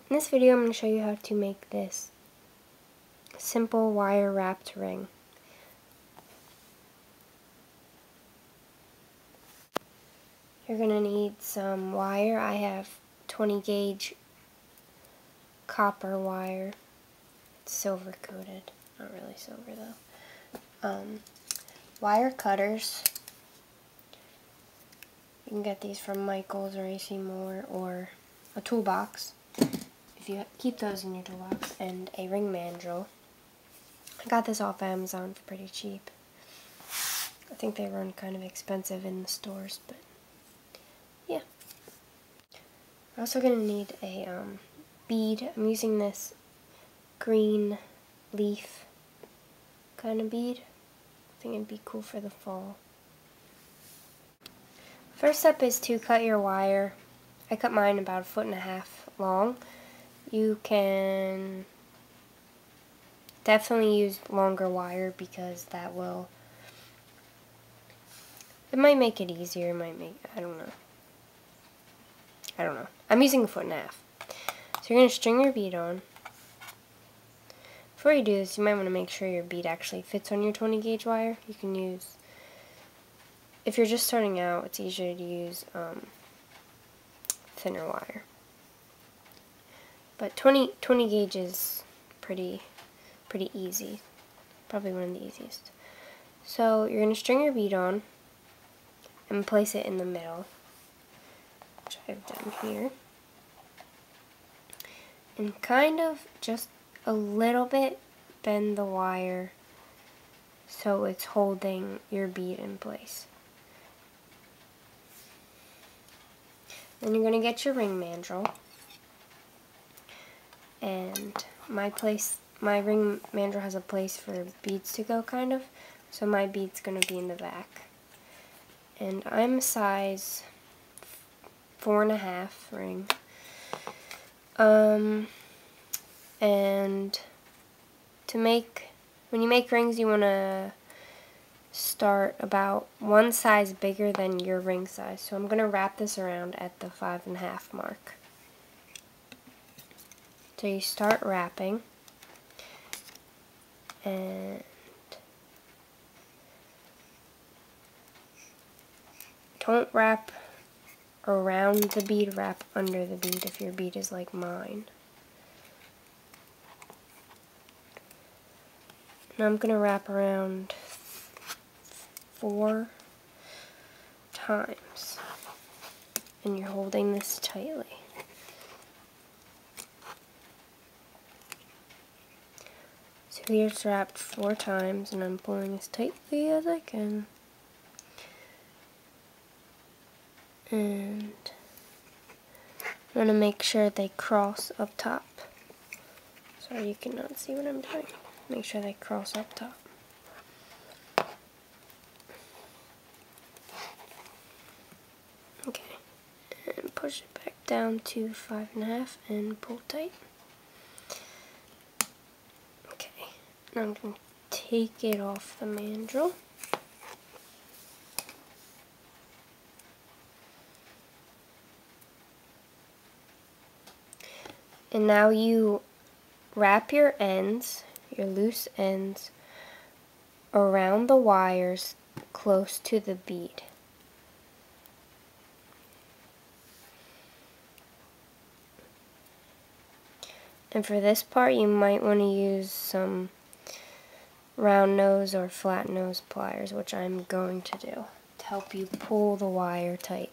In this video I'm going to show you how to make this simple wire wrapped ring. You're going to need some wire. I have 20 gauge copper wire. It's silver coated, not really silver though. Wire cutters. You can get these from Michaels or AC Moore or a toolbox if you keep those in your toolbox, and a ring mandrel. I got this off Amazon for pretty cheap. I think they run kind of expensive in the stores, but yeah. We're also going to need a bead. I'm using this green leaf kind of bead. I think it'd be cool for the fall. First step is to cut your wire. I cut mine about 1.5 feet long. You can definitely use longer wire because that will, it might make it easier, it might make, I don't know. I'm using 1.5 feet. So you're going to string your bead on. Before you do this, you might want to make sure your bead actually fits on your 20 gauge wire. You can use, if you're just starting out, it's easier to use thinner wire. But 20 gauge is pretty easy. Probably one of the easiest. So you're going to string your bead on and place it in the middle, which I've done here. And kind of just a little bit bend the wire so it's holding your bead in place. Then you're going to get your ring mandrel. And my ring mandrel has a place for beads to go, kind of. So my bead's going to be in the back. And I'm a size 4.5 ring. And when you make rings, you want to start about one size bigger than your ring size. So I'm going to wrap this around at the 5.5 mark. So you start wrapping, and don't wrap around the bead, wrap under the bead if your bead is like mine. And I'm going to wrap around 4 times, and you're holding this tightly. So here's wrapped 4 times, and I'm pulling as tightly as I can. And I'm going to make sure they cross up top. Sorry, you cannot see what I'm doing. Make sure they cross up top. Okay, and push it back down to 5.5 and pull tight. Okay, now I'm going to take it off the mandrel. And now you wrap your ends, your loose ends, around the wires close to the bead. And for this part, you might want to use some round nose or flat nose pliers, which I'm going to do to help you pull the wire tight.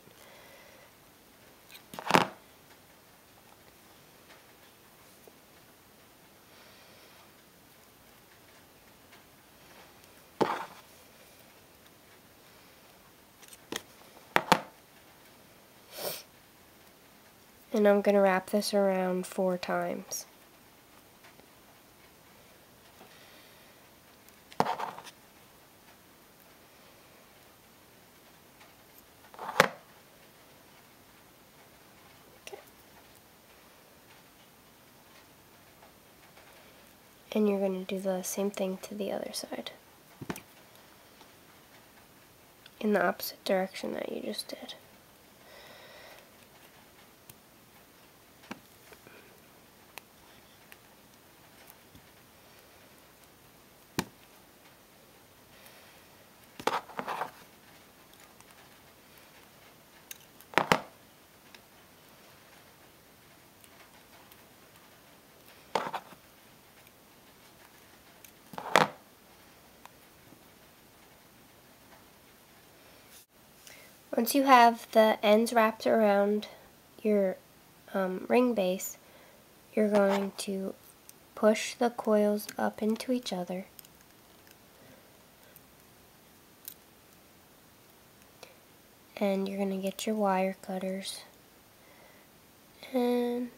And I'm going to wrap this around 4 times. Okay. And you're going to do the same thing to the other side, in the opposite direction that you just did. Once you have the ends wrapped around your ring base, you're going to push the coils up into each other. And you're going to get your wire cutters and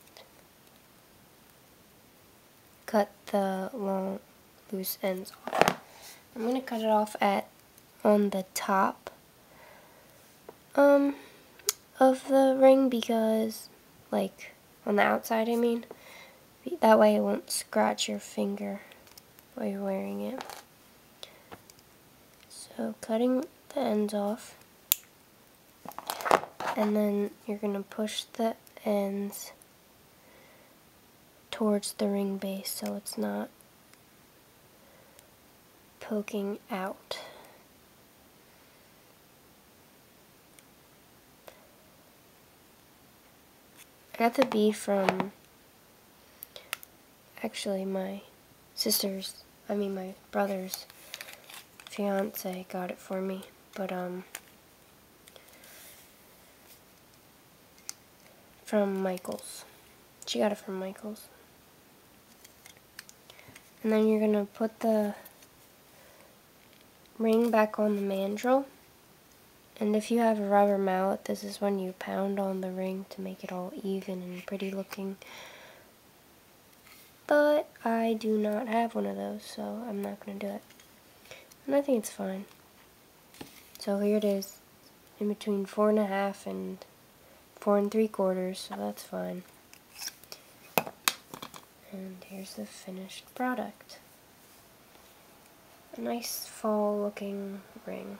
cut the long loose ends off. I'm going to cut it off on the top of the ring, because, like, on the outside I mean, that way it won't scratch your finger while you're wearing it. So cutting the ends off, and then you're going to push the ends towards the ring base so it's not poking out. I got the bead from, actually, my brother's fiance got it for me, but from Michaels. She got it from Michaels. And then you're going to put the ring back on the mandrel. And if you have a rubber mallet, this is when you pound on the ring to make it all even and pretty looking. But I do not have one of those, so I'm not going to do it. And I think it's fine. So here it is, in between 4.5 and 4 3/4, so that's fine. And here's the finished product. A nice fall looking ring.